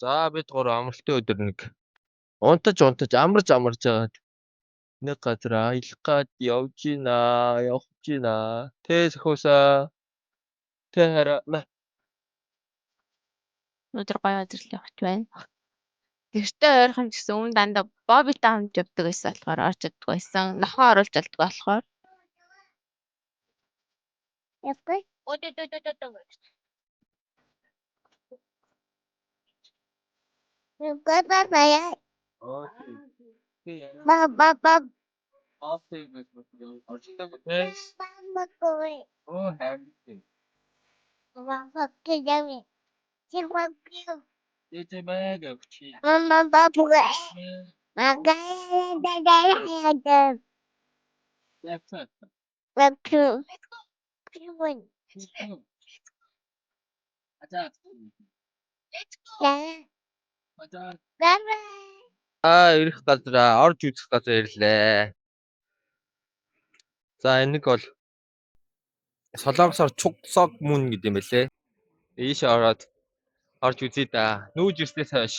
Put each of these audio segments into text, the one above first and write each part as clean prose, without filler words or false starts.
За бид гурав амралтын өдөр нэг унтаж амарж жагаад нэг газар аялах гад явж гинэ. Тэ сөхөөсөө тэ хараа Өдөр гоё өдрөл явах байна. Гэртээ ойрхон гэсэн өмнө дандаа Бобитай хамт явдаг байсан болохоор орж чаддаг байсан. Нохоо оруулж чаддаг болохоор. Япэ. Бабая. Баба. Oh, happy. Baba kejami. Sibagyo. Ito baga kuchi. Mama babuga. Magaya dadaya. Left. Babu. Piwan. Attack. Yeah. Baba. Ирэх газараа орж үзэх газар ирлээ. За энийг бол Солонгосоор Чуксок мөн гэдэг юм байлээ. Ийшээ ороод орж үзье да. Нүүж ирснээс хойш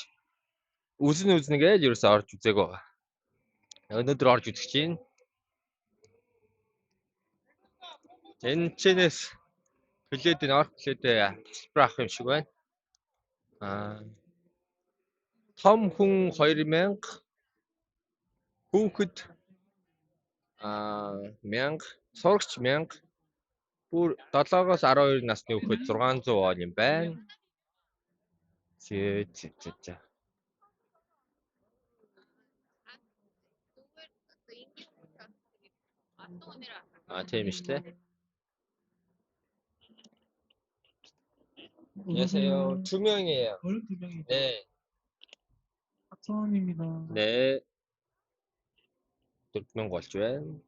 үзнэ гээл ерөөсөө орж үзээг байгаа. Өнөөдөр орж үзэх чинь. Энэ чинээс пледийн орх пледээ тасбар авах юм шиг байна. Том хүн 2000, хүүхэд 1000, сурагч 1000, бүр 7-оос 12 насны хүүхэд 600 вон юм байна. За. Тийм шүү дээ. 안녕하세요. 2명이에요. 어른 2명이 네. 박성원입니다. 네. 2명 болж байна.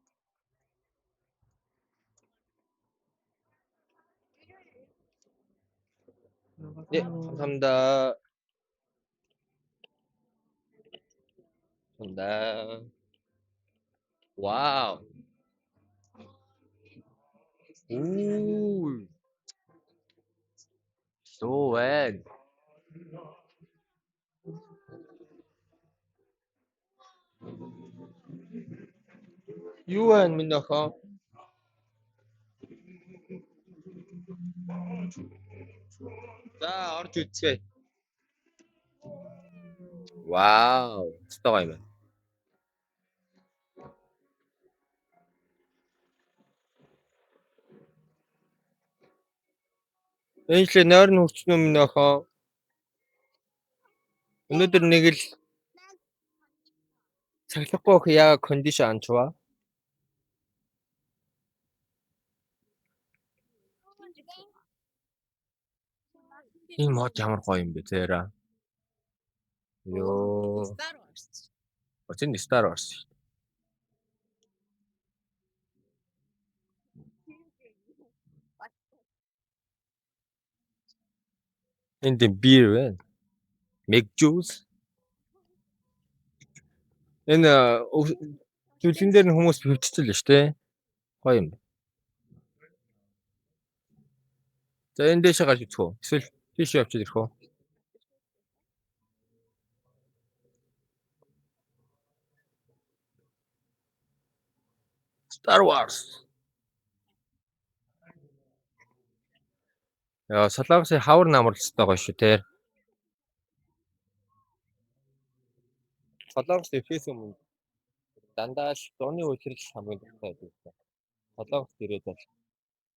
네, 감사합니다. 와우. 오. 소웬. 유엔 민나카. 자, орж үзье. Вау, стогой юм. Энэ нойр нь хүчнүү минь охоо. Өнөөдөр нэг л цаглахгүй өх яа кондишн анчваа. Энэ мод ямар гоё юм бэ зээрээ. Ёо. Очин Star Wars. Энд бир байна. Meg juice. Энэ зүйлэн дээр нь хүмүүс хөвчтэй л шүү дээ. Гоё юм. За энэ дэше гарч ирэх үү? Эсвэл тийш явчих ирэх үү? Star Wars. Яа, Солонгосын хавар намралцтай гоё шүү те. Солонгос эфес юм. Дандаа л дууны үйлрэл хамгийн дуртай байдаг. Солонгос ирээд бол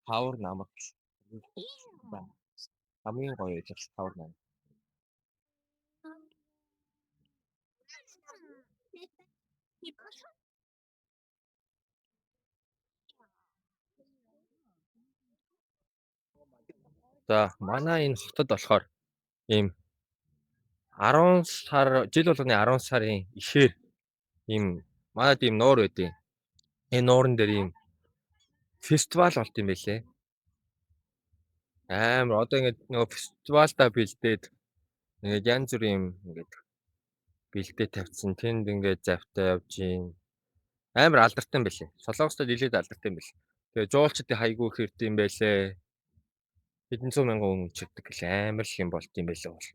хавар намар биш. Хамгийн гоё үйлрэл хавар намар. За манай энэ хотод болохоор ийм 10 сар жил болгоны 10 сарын ихээр ийм манайд ийм нуур байдیں۔ Энэ нуурын дээр ийм фестивал болт юм байлээ. Амар одоо ингээд нөгөө фестивалда бэлдээд ингээд янз бүрийн юм ингээд бэлдээ тавьсан. Тэнд ингээд завтай явж гин. Амар алдартай юм байлээ. Солонгостой нэлээд алдартай юм байлээ. Тэгээ жуулчдын хайгуу хэрд юм байлээ. Хэдэн зуун мянган хүн чигдэг гэл амар их юм болт юм байлээ бол.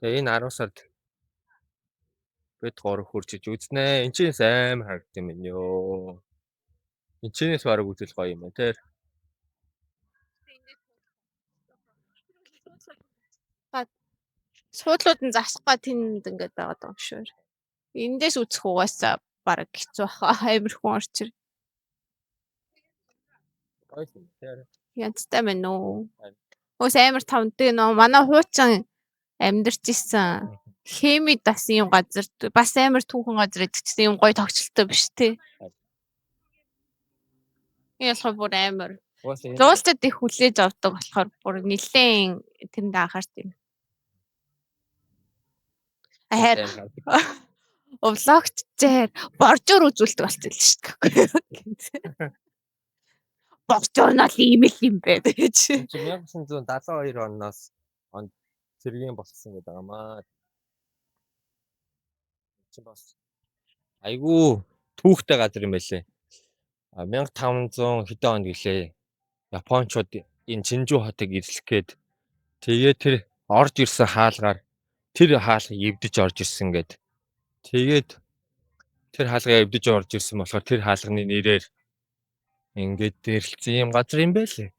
Тэгээ энэ 10 сард бид 3 хурцж үзнэ. Энд чинээс амар харагд юм байна ёо. Энд чинээс бараг үзэл гоё юм байна те. Суудлууд нь засахгүй тэнд ингээд байгаа юм шүү. Эндээс үзэх угаасаа бараг хэцүү баха. Амар хүн орчир. Гоё юм те. Янзтай байна уу? Өөс амар тавтай нөө манай хуучин амьдарч исэн. Хеми дас юм газар бас амар түүхэн газар идчихсэн юм гоё тогтчлолтой биш тий. Ялхаа бүр амар. Зуулчад их хүлээж авдаг болохоор бүр нилээн тэнд анхаарч байна. Ахаар влогч зээр боржоор үзүүлдэг болчихлоо шүү дээ. Боржоор нь ийм л юм бэ гэж. 1972 оноос зэргийн болсон гэдэг амаа. Чи бас айгүй түүхтэй газар юм байлээ. 1500 хэдэн онд гэлээ. Японочууд энэ Чинжу хотыг эзлэх гээд тэгээ тэр орж ирсэн хаалгаар тэр хаалга эвдэж орж ирсэн гээд тэгээд тэр хаалгаа эвдэж орж ирсэн болохоор тэр хаалганы нэрээр ингээд дэрлэлсэн юм газар юм байлээ.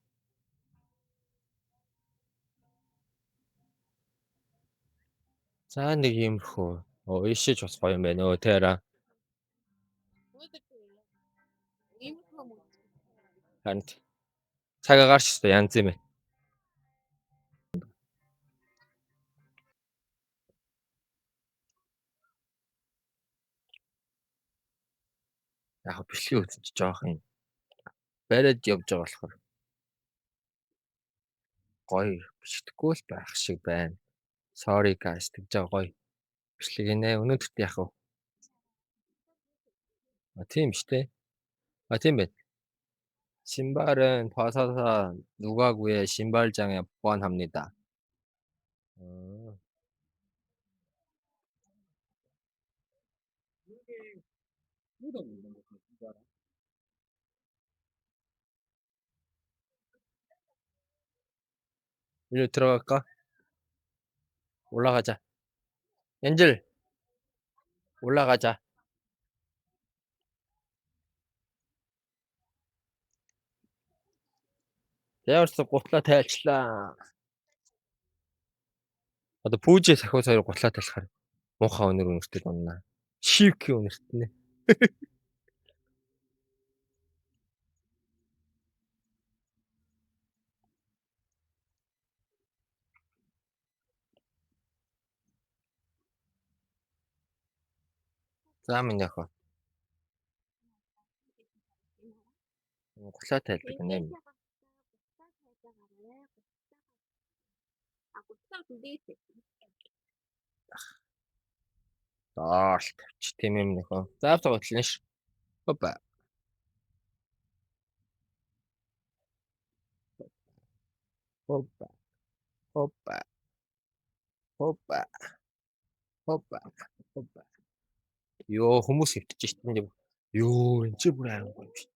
За нэг иймэрхүү. Ишиж бас гоё юм байна өө тэрэ. Ханд цагаа гарч та янз юм байна. Яг бичлэгийн үзэж жоох юм. Бариад явж байгаа болохоор гоё бичдэггүй л байх шиг байна. Sorry guys гэж гоё. Бичлэг нэ өнөөдөрт яах вэ? Тийм штэ. Тийм байна. 신발은 벗어서 누가 구해 신발장에 보관합니다. 일로 들어갈까? 올라가자. 엔젤 올라가자. Яарсан гутлаа тайлчлаа. Одоо пүүжээ сахиус хоёр гутлаа тайлахаар муухай өнөр өнөртэй байна. Шивки өнөртнэ. За минь яах вэ? Гутлаа тайлдаг нэ. Даарт ч тийм юм нөхөө. Заавал готлно ш. Хопа. Хопа. Хопа. Хопа. Хопа. Хопа. Ёо хүмүүс хөвтөж шít энэ. Ёо энэ ч бүр аян гоё биш.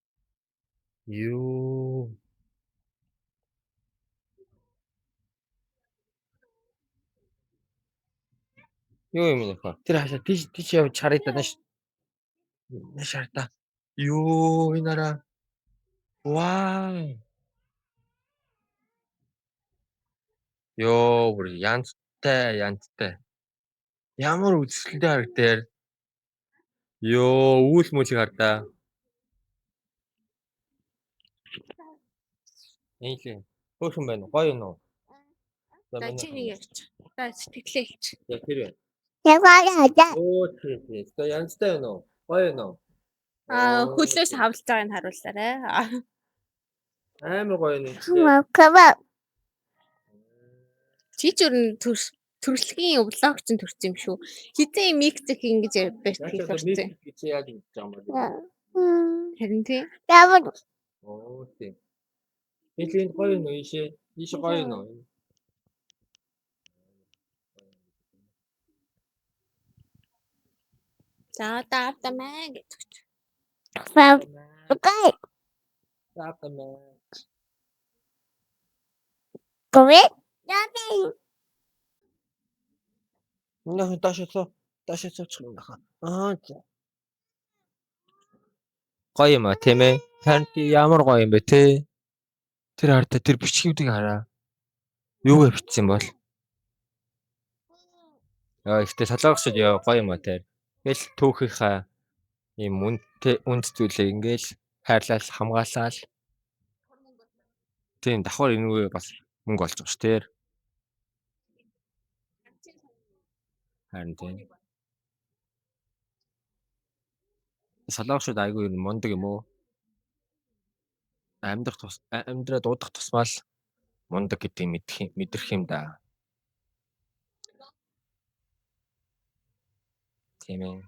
Ёо. Юу юм нөхөө. Тэр хашаа тийш явж харагдана ш. Шарта. Ёо энэ араа. Вау. Ёо бүр янзтай. Ямар үзэсгэлэнтэй харагдаар. Ёо үүл мөлийг хардаа. Эйлээ. Хөөхөн байна уу? Гоё юу? За чи нэг ярьж. За сэтгэлээ хэлж. Яг тэр байна. Ягаа. Оо тийм. За янзтай байна уу? Гоё юу? Хөлөөс хавлж байгааг нь харуулаарай. Амар гоё нэг. Чи ч өрн төрөлхийн влогч нь төрсөн юм шүү. Хизээ микцэг ингэж ярьдаг хэлсэн. Чи яаж ингэж байгаа юм бэ? Харин тий. Оо тийм. Энд гоё юу ийшээ? Ийш гоё юу? За таавтамаа гэж. Окей. Таавтамаа. Говь. Минийх даашаа цуучих юм байна. Гоё юм аа тийм ээ. Харин ямар гоё юм бэ те. Тэр хартаа тэр бичгүүдийг хараа. Юугаар бичсэн бол? Ихтэй солонгосчууд яа гоё юм аа тэр. Ингээл түүхийнхаа ийм үнд зүйлээ ингээл хайрлал хамгаалал. Тийм давхар энэгээ бас мөнгө олж байгаа ш тэр. Харин тийм. Солонгосчууд айгүй юм мундаг юм уу? Амьдраа дуудах тусмал мундаг гэдгийг мэдрэх юм да. Тийм ээ.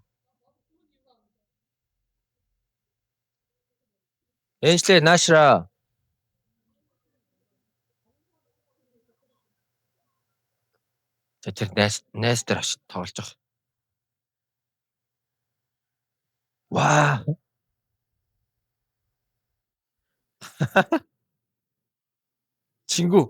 Энэчлээ наашра. Тэр найс дээр очиж тоглож байгаа. Ваа. Чингүү.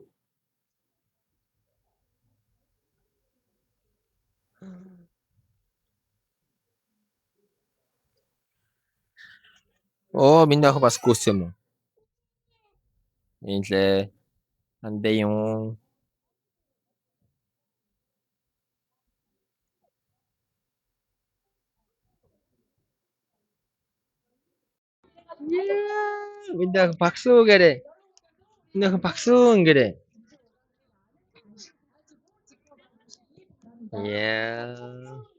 Оо миний ах бас гүйсэн юм уу? Инлээ. Андэ юм. Миний ах багсуу гэрэ. Миний ах багсуу гэрэ. Яа.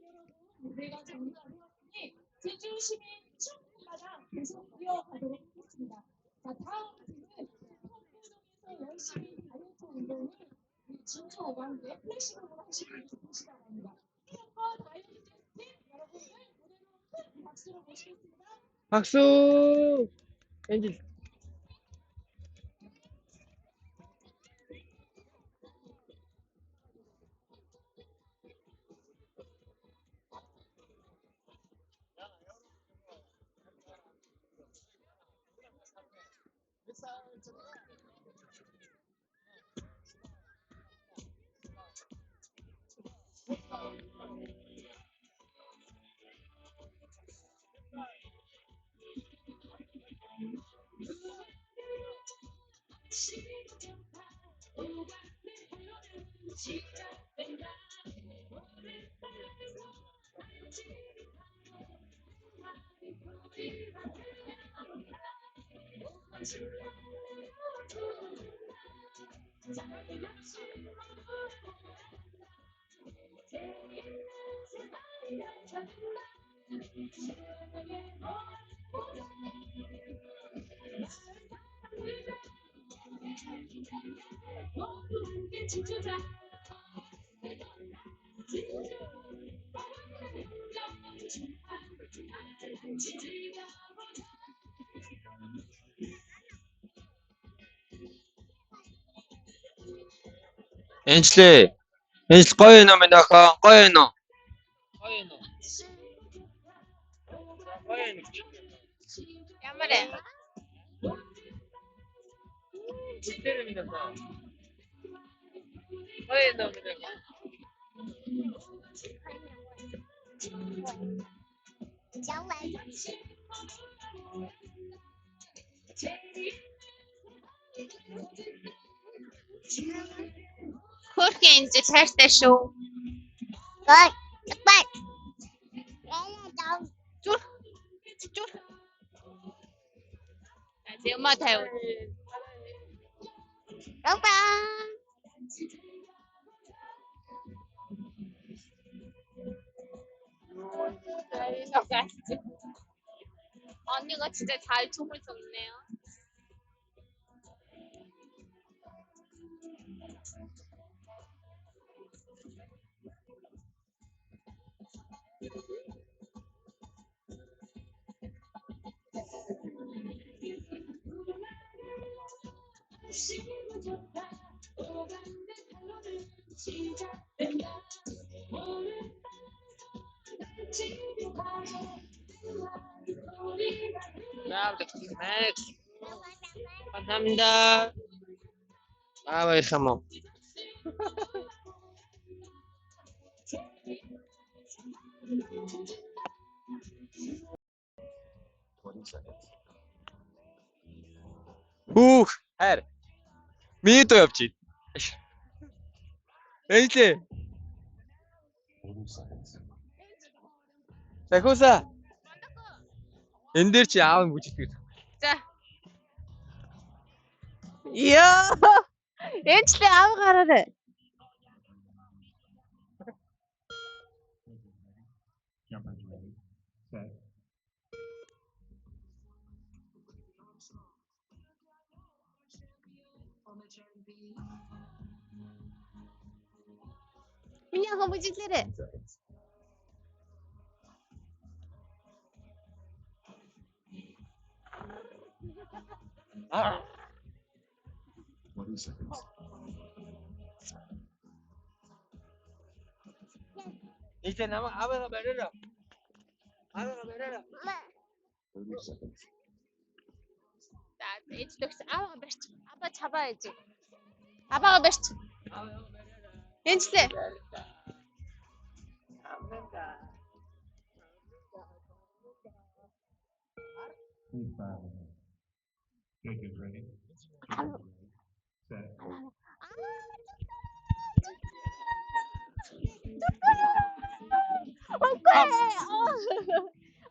박수! 엔진. Энжлээ. Энжл гоё юм байна ахаа. Гоё юм. Гоё юм. Гоё юм. Ямар ээ? Тэр юм даа. Гоё юм даа. Хөөрхөн энзэл хайртай шүү. Rồi, các bạn. Đây là đâu? Chút. Chút. Diệu mà theo. Đúng không? 언니가 진짜 잘 춤을 췄네요. Max. 감사합니다. 아, 왜 이렇게 뭐. Хүүх хайр. Миний дуу явж ий. Эйлээ. Сахиуса. Энд дээр чи аав нь бүжигдэг. За. Яа. Энэчлээ аав гараарай. Миний ах бүжиглээрэй. Эйтэй намайг аваа бариара. Аваа бариара. За ээж дөгс ааваа барьч. Абаа чабаа ээж. Абаагаа барьч. Энэчлээ.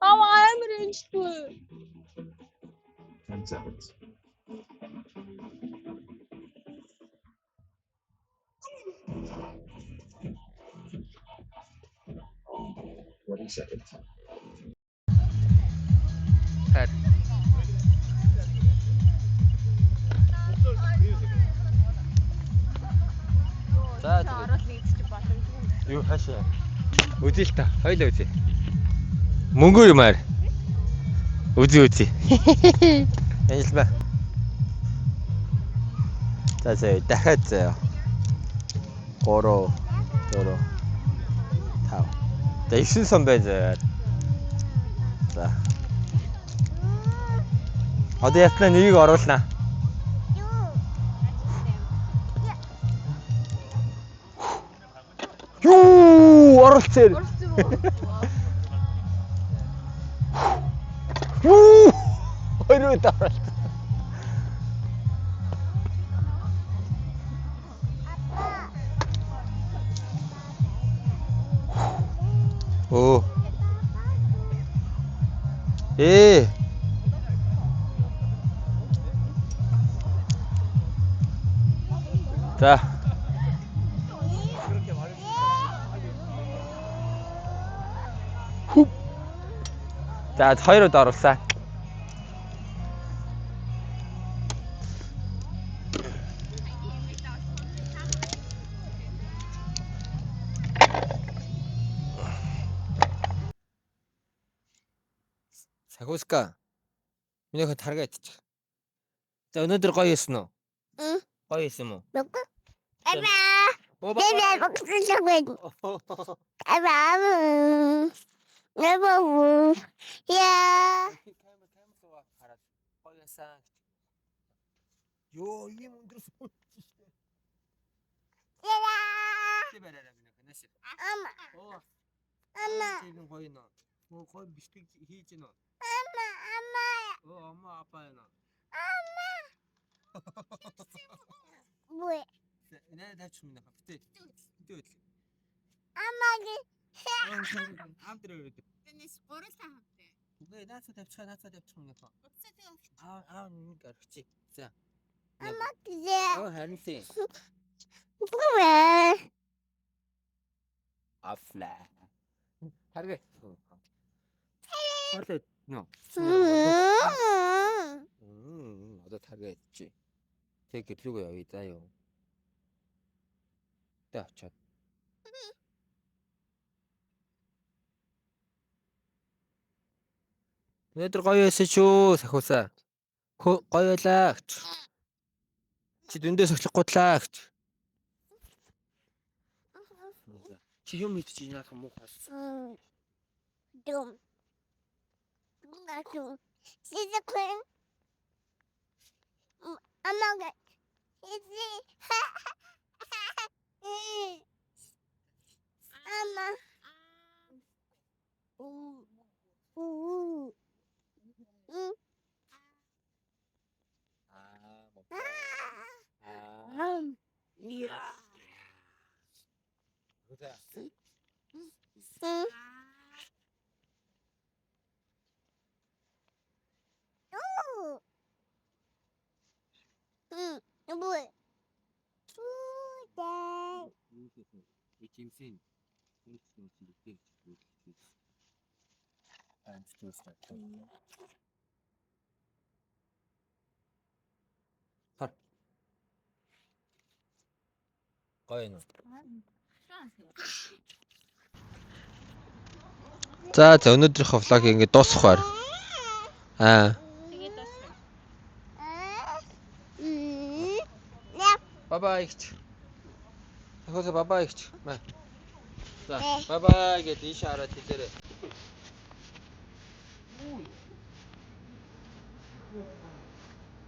Амар энэчгүй. 10 seconds. Seconds. Хайр. За Орол нэгч боломжгүй. юу хаашаа. Үзээ л та. Хоёлаа үзээ. Мөнгөө юмар. Үзээ. Ээл ба. За дахиад заяа. 3 4 5. За 9 сон бай заяа. За. Одоо яснаа нёгийг оруулнаа. Юу оролцоо. Юу хоёроо дараалт. Оо. За. За хоёроо оруулсан. Сахуска. Минийх таргаж. За өнөөдөр гоё хийсэн үү? Гоё хийсэн үү? Ёо, ийм өндрөс. Ийм гоё нөө. Гоё бишкек хийж гинөө. Оо, амма апаа нөө. Нэ дач юм нэ. Битээ. Амдраа. Тэнэс гурилан хамтай. Үгүй наацаа тавьчих юм нэ. Уцаа тэг. Нэг аргачих. За. гээ. Оо харин тийм. Бүгээ. Афла. Харгаа. Ортой нөө. Одоо таргаа чи. Тэг гэрлүүгээ явъя заа ёо. Тэ очоод. Өнөөдөр гоё байсан шүү сахиусаа. Гоё байлаа гэж. Чи дөндөөс очихгүйдлаа гэж. Чи юм идчих яах юм уу хас. Дум. Гасу. Сизэкэн. Амага. Изи. Ама. Эцэмсийн хүнсний зүйлтэй хэлдэг. Амстустай. Хар. Гоё юм. За өнөөдрийнхөө влогийг ингээд дуусгах байр. Тэгээд дуусгая. Bye bye гэж. Ахоосо bye bye гэж. За bye bye гэж ийш хараад хэлээрэй.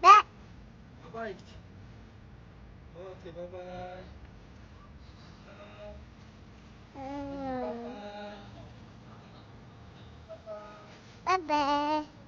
Bye bye гэж. Окей bye bye. Bye bye.